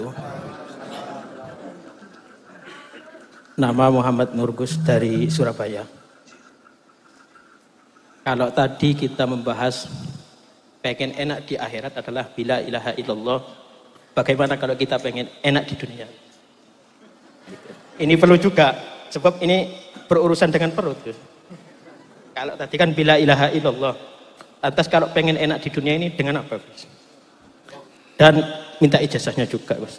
wabarakatuh. Nama Muhammad Nurgus dari Surabaya. Kalau tadi kita membahas pengen enak di akhirat adalah bila ilaha illallah, bagaimana kalau kita pengen enak di dunia? Ini perlu juga, sebab ini berurusan dengan perut. Kalau tadi kan bila ilaha illallah, lantas kalau pengen enak di dunia ini dengan apa, Gus? Dan minta ijazahnya juga, Gus.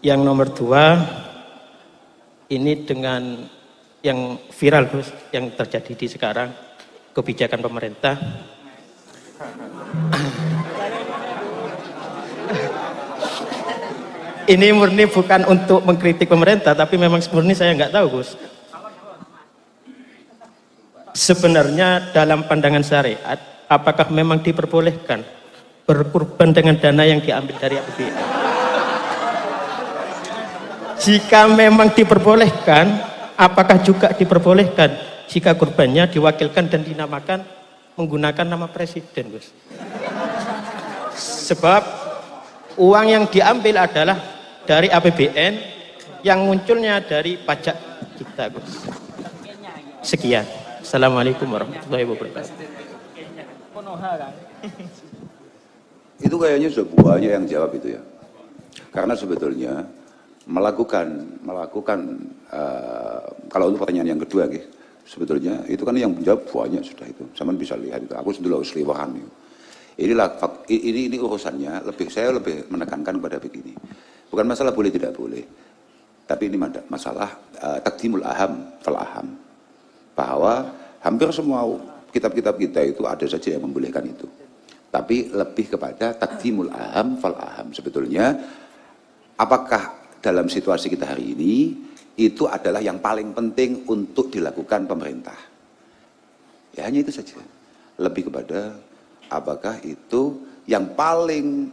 Yang nomor 2, ini dengan yang viral, Gus, yang terjadi di sekarang, kebijakan pemerintah. Ini murni bukan untuk mengkritik pemerintah, tapi memang murni saya nggak tahu, Gus. Sebenarnya dalam pandangan syariat, apakah memang diperbolehkan berkurban dengan dana yang diambil dari APBN? Jika memang diperbolehkan, apakah juga diperbolehkan jika kurbannya diwakilkan dan dinamakan menggunakan nama presiden, Gus? Sebab uang yang diambil adalah dari APBN yang munculnya dari pajak kita, Gus. Sekian. Assalamualaikum warahmatullahi wabarakatuh. Itu kayaknya sudah buahnya yang jawab itu ya. Karena sebetulnya melakukan kalau untuk pertanyaan yang kedua gitu, sebetulnya itu kan yang menjawab buahnya sudah itu. Sama bisa lihat itu. Aku sudah usli waham itu. Ini urusannya saya lebih menekankan kepada begini. Bukan masalah boleh tidak boleh. Tapi ini masalah takdimul aham fal aham. Bahwa hampir semua kitab-kitab kita itu ada saja yang membolehkan itu. Tapi lebih kepada takdimul aham fal aham. Sebetulnya apakah dalam situasi kita hari ini itu adalah yang paling penting untuk dilakukan pemerintah? Ya hanya itu saja. Lebih kepada apakah itu yang paling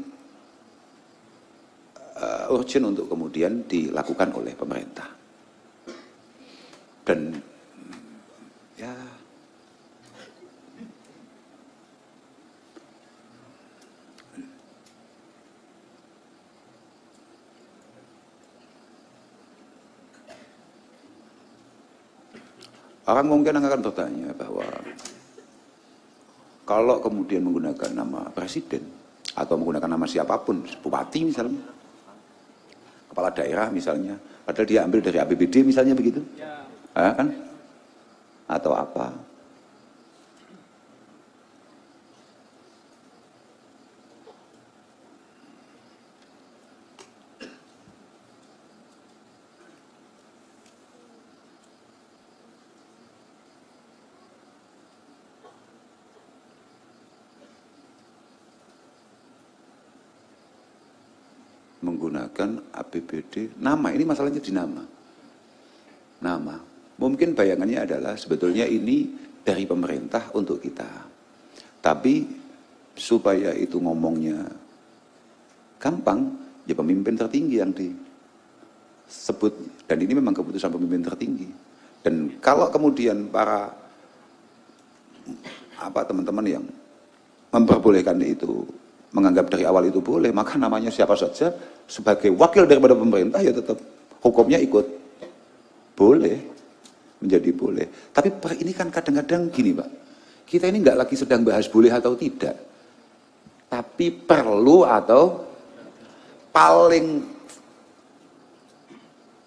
urgent untuk kemudian dilakukan oleh pemerintah. Dan ya orang mungkin akan bertanya bahwa kalau kemudian menggunakan nama presiden atau menggunakan nama siapapun, bupati misalnya, kepala daerah misalnya, padahal dia ambil dari APBD misalnya begitu, ya. Kan? Atau apa? Menggunakan APBD, nama, ini masalahnya di nama. Mungkin bayangannya adalah sebetulnya ini dari pemerintah untuk kita. Tapi supaya itu ngomongnya gampang, ya pemimpin tertinggi yang disebut. Dan ini memang keputusan pemimpin tertinggi. Dan kalau kemudian para teman-teman yang memperbolehkan itu menganggap dari awal itu boleh, maka namanya siapa saja sebagai wakil daripada pemerintah ya tetap hukumnya ikut boleh, menjadi boleh. Tapi ini kan kadang-kadang gini Pak, kita ini nggak lagi sedang bahas boleh atau tidak, tapi perlu atau paling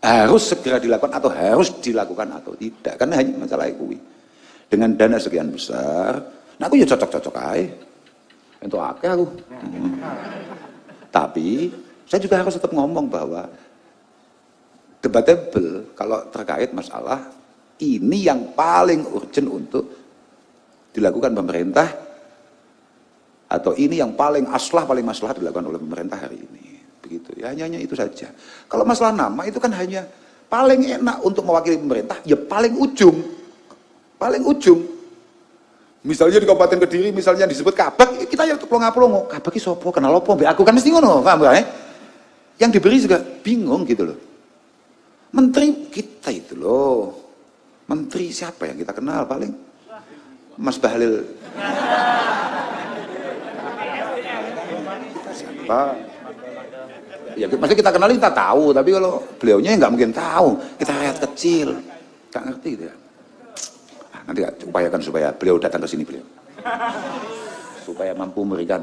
harus segera dilakukan atau harus dilakukan atau tidak, karena hanya masalah itu. Dengan dana sekian besar, nah aku ya cocok-cocok aja. Untuk akeh aku. Tapi saya juga harus tetap ngomong bahwa debatable kalau terkait masalah ini yang paling urgent untuk dilakukan pemerintah atau ini yang paling masalah dilakukan oleh pemerintah hari ini. Begitu ya, hanya itu saja. Kalau masalah nama itu kan hanya paling enak untuk mewakili pemerintah, ya paling ujung. Misalnya di Kabupaten Kediri misalnya disebut Kabak, kita ya plonga-plongo, Kabak ki sapa, kenal apa mbek aku, kan mesti ngono, paham gak? Yang diberi juga bingung gitu loh. Menteri kita itu loh. Menteri siapa yang kita kenal paling? Mas Bahlil. Siapa? Ya maksudnya kita kenal kita tahu, tapi kalau beliaunya nggak mungkin tahu. Kita rakyat kecil, nggak ngerti gitu ya. Nah, nanti upayakan supaya beliau datang ke sini beliau, supaya mampu memberikan.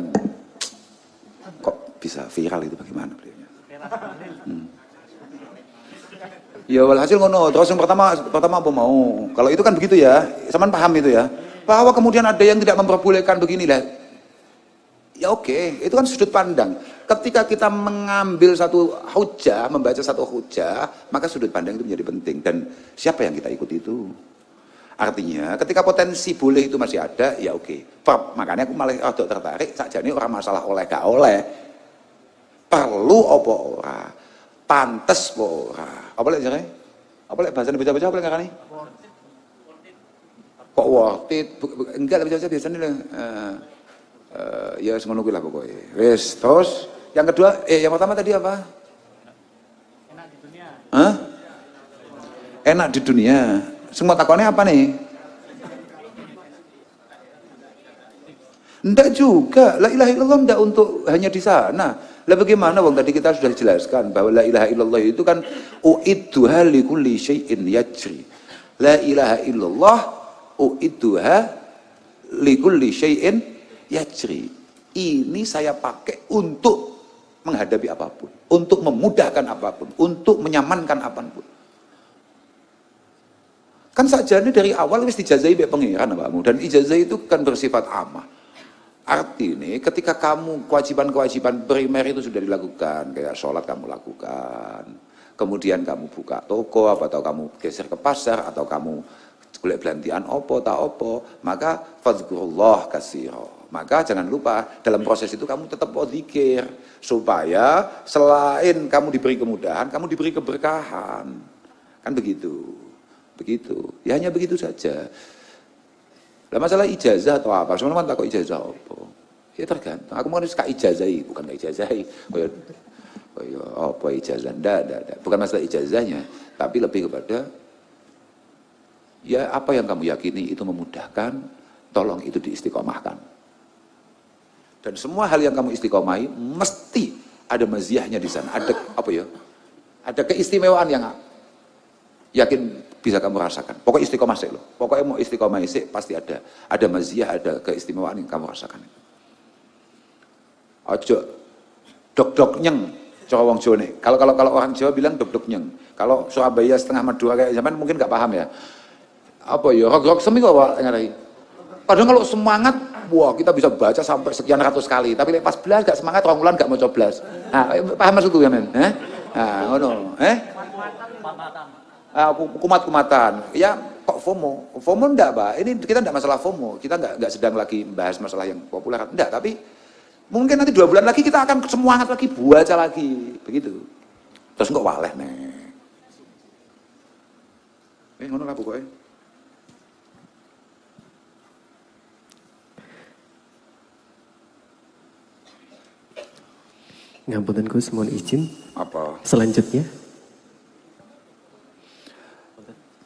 Kok bisa viral itu bagaimana beliaunya? Ya walhasil ngono. Terus yang pertama apa mau? Kalau itu kan begitu ya, saman paham itu ya. Bahwa kemudian ada yang tidak memperbolehkan beginilah. Ya oke, itu kan sudut pandang. Ketika kita mengambil satu hujah, membaca satu hujah, maka sudut pandang itu menjadi penting. Dan siapa yang kita ikuti itu? Artinya, ketika potensi boleh itu masih ada, ya oke. Makanya aku malah tertarik, sakjane orang masalah oleh gak oleh. Perlu apa ora? Pantes apa ora? Apa lek jare? Apa lek bahasane baca-baca apa lek ngarani? Kok worth it? Enggak baca-baca biasanya ya ngono kuwi lah pokoknya. Wis, terus yang kedua yang pertama tadi apa? Enak di dunia. Hah? Enak di dunia. Semua takonnya apa nih? Enggak juga. La ilaha illallah enggak untuk hanya di sana. Lah bagaimana wong tadi kita sudah jelaskan bahwa la ilaha illallah itu kan uidduha likulli syai'in yajri. La ilaha illallah uidduha likulli syai'in yajri. Ini saya pakai untuk menghadapi apapun, untuk memudahkan apapun, untuk menyamankan apapun. Kan sakjane dari awal wis dijazahi mbek pangeran awakmu, dan ijazah itu kan bersifat amah. Artinya ketika kamu kewajiban-kewajiban primer itu sudah dilakukan, kayak sholat kamu lakukan, kemudian kamu buka toko, atau kamu geser ke pasar, atau kamu golek belantian opo tak opo, maka fadzkurullah katsira. Maka jangan lupa dalam proses itu kamu tetap zikir supaya selain kamu diberi kemudahan, kamu diberi keberkahan. Kan begitu. Begitu. Ya hanya begitu saja. Lah masalah ijazah atau apa? Sebenarnya tak kok ijazah apa? Ya tergantung. Aku mau suka ijazahi, bukan gak ijazahi. Kayak apa ijazah? Ndak. Bukan masalah ijazahnya, tapi lebih kepada ya apa yang kamu yakini itu memudahkan, tolong itu diistiqomahkan. Dan semua hal yang kamu istiqomahi mesti ada maziyahnya di sana. Ada apa ya? Ada keistimewaan yang yakin bisa kamu rasakan. Pokoknya istiqomah sih loh. Pokoknya mau istiqomah sih pasti ada. Ada maziyah, ada keistimewaan yang kamu rasakan. Ojo dok-dok nyeng. Cara wong Jawa nih. Kalau orang Jawa bilang dok-dok nyeng. Kalau Surabaya setengah Madura kayak zaman mungkin nggak paham ya. Apa ya? Rog-rog semi kok Pak ngarai. Padahal kalau semangat, wah kita bisa baca sampai sekian ratus kali. Tapi pas belas gak semangat, orang bulan gak mau coblas. Nah, paham maksudku ya men? Nah, ngono. Kumat-kumatan. Ya kok FOMO? FOMO enggak, Pak. Ini kita enggak masalah FOMO. Kita enggak sedang lagi membahas masalah yang populer. Enggak, tapi mungkin nanti 2 bulan lagi kita akan semangat lagi, baca lagi. Begitu. Terus kok waleh nih. Ngono lah pokoknya. Ngapunten Gus, mohon izin. Apa? Selanjutnya.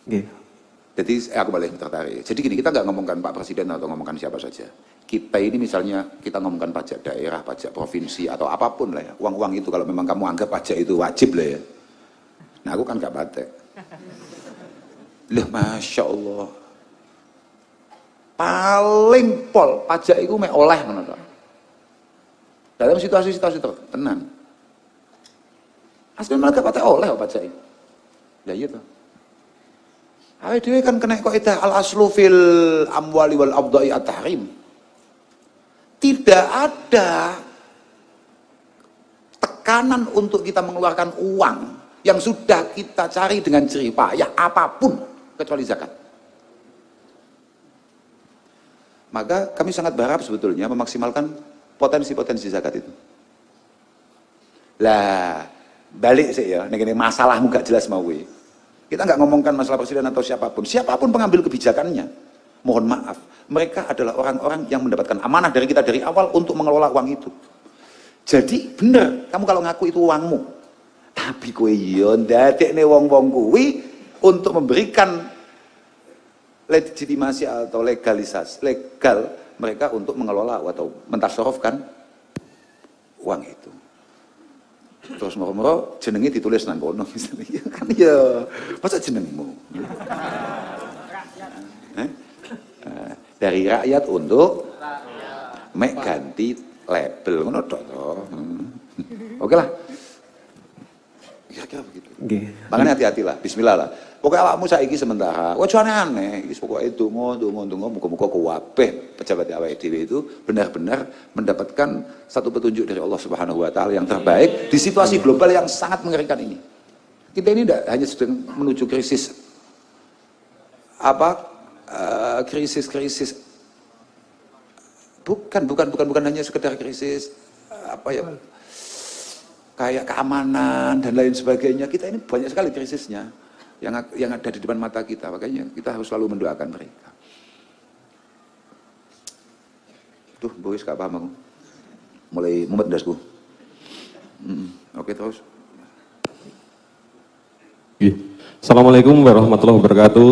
Okay. Jadi aku balik tertarik. Jadi gini, kita nggak ngomongkan Pak Presiden atau ngomongkan siapa saja. Kita ini misalnya kita ngomongkan pajak daerah, pajak provinsi atau apapun lah ya. Uang-uang itu kalau memang kamu anggap pajak itu wajib lah ya. Nah aku kan nggak batek. Loh Masya Allah. Paling pol pajak itu mek oleh menurut. Dalam situasi-situasi tenang. Asli malah gak patah oleh pajak itu. Ya iya toh. Awake dhewe kan kena kaidah al aslu fil amwali wal abdai at-tahrim. Tidak ada tekanan untuk kita mengeluarkan uang yang sudah kita cari dengan jerih payah apapun kecuali zakat. Maka kami sangat berharap sebetulnya memaksimalkan potensi-potensi zakat itu. Lah, balik sih ya, ini masalahmu gak jelas mau we. Kita nggak ngomongkan masalah presiden atau siapapun pengambil kebijakannya. Mohon maaf, mereka adalah orang-orang yang mendapatkan amanah dari kita dari awal untuk mengelola uang itu. Jadi bener, kamu kalau ngaku itu uangmu, tapi kowe yo ndadekne wong-wong kuwi untuk memberikan legitimasi atau legalisasi legal mereka untuk mengelola atau mentasarufkan uang itu. Terus moro-moro jenenge ditulis nang kono misalnya. Ya kan ya, masa jenengmu? Dari rakyat untuk mek ganti label ngono tok to. Oke lah. Kira-kira begitu. Nggih. Makanya hati-hatilah, bismillah lah. Pokoknya awakmu saiki sementara, ojo aneh-aneh, wis pokoke donga, muga-muga kabeh pejabat awake dhewe itu benar-benar mendapatkan satu petunjuk dari Allah Subhanahu wa taala yang terbaik di situasi global yang sangat mengerikan ini. Kita ini tidak hanya sedang menuju krisis krisis bukan hanya sekedar krisis kayak keamanan dan lain sebagainya. Kita ini banyak sekali krisisnya yang ada di depan mata kita. Makanya kita harus selalu mendoakan mereka. Tuh, boys gak paham aku. Mulai mumet dasku. Oke, terus. Assalamualaikum warahmatullahi wabarakatuh.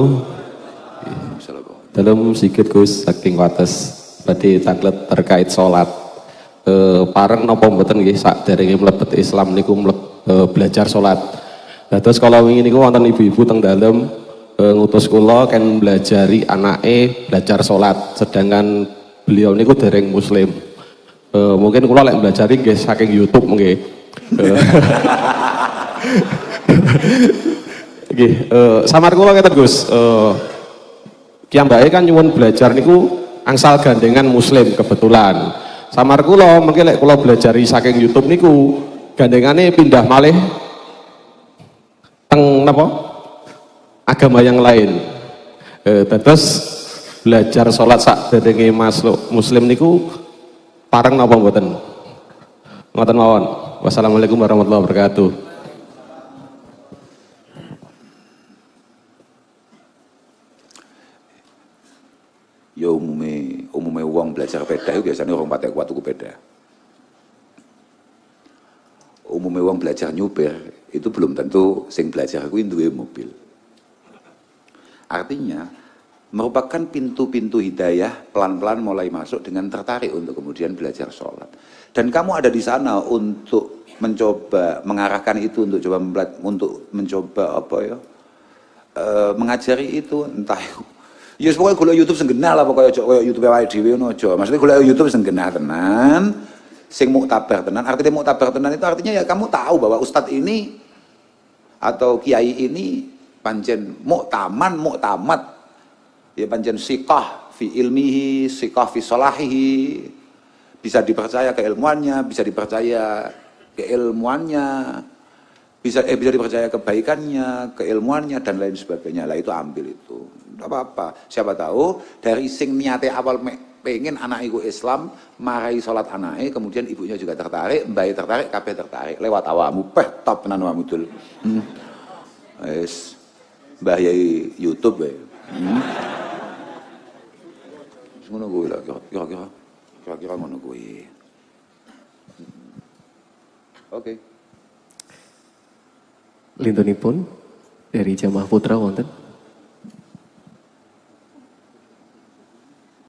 Assalamualaikum. Dalam sikit Gus saking wates badhe taklet terkait salat. Pareng napa mboten nggih sakderenge mlebet Islam niku belajar salat. Nah, terus kalau wingi niku wonten ibu-ibu teng dalem ngutus kula kan belajari anake belajar salat, sedangkan beliau niku dereng muslim. Mungkin kula lek belajari nggih saking YouTube nggih. Nggih, samar kula ngeten Gus. Kiambake kan nyuwun belajar niku angsal gandengan muslim kebetulan. Samar kula mungkin lek kula belajari saking YouTube niku gandengane pindah malih teng napa agama yang lain. Terus belajar salat sak derenge muslim niku pareng napa mboten? Ngoten mawon. Wassalamualaikum warahmatullahi wabarakatuh. Ya umume wong belajar peda itu biasanya orang patek kuat tuku peda. Umume wong belajar nyupir itu belum tentu sing belajar kuwi duwe mobil. Artinya merupakan pintu-pintu hidayah pelan-pelan mulai masuk dengan tertarik untuk kemudian belajar sholat. Dan kamu ada di sana untuk mencoba mengarahkan itu untuk mencoba mengajari itu entah. Ya pokoknya gula YouTube senggenah lah pokoknya koyo YouTube awake dhewe ngono aja. Maksudnya gula YouTube senggenah tenan, sing muktabar tenan. Artinya muktabar tenan itu artinya ya kamu tahu bahwa ustadz ini atau kiai ini pancen muktamat. Ya pancen siqah fi ilmihi, siqah fi salahihi. Bisa dipercaya keilmuannya, bisa dipercaya bisa dipercaya kebaikannya, keilmuannya dan lain sebagainya. Lah itu ambil itu. Tidak apa-apa. Siapa tahu dari sing niate awal pengen anak iku Islam, marai salat anake, kemudian ibunya juga tertarik, mbae tertarik, kabeh tertarik lewat awakmu. Top tenan awakmu dul. Wis mbah yai YouTube wae. Ngono kuwi lah kira-kira ngono kuwi. Oke. Lintunipun dari Jamaah Putra wonten.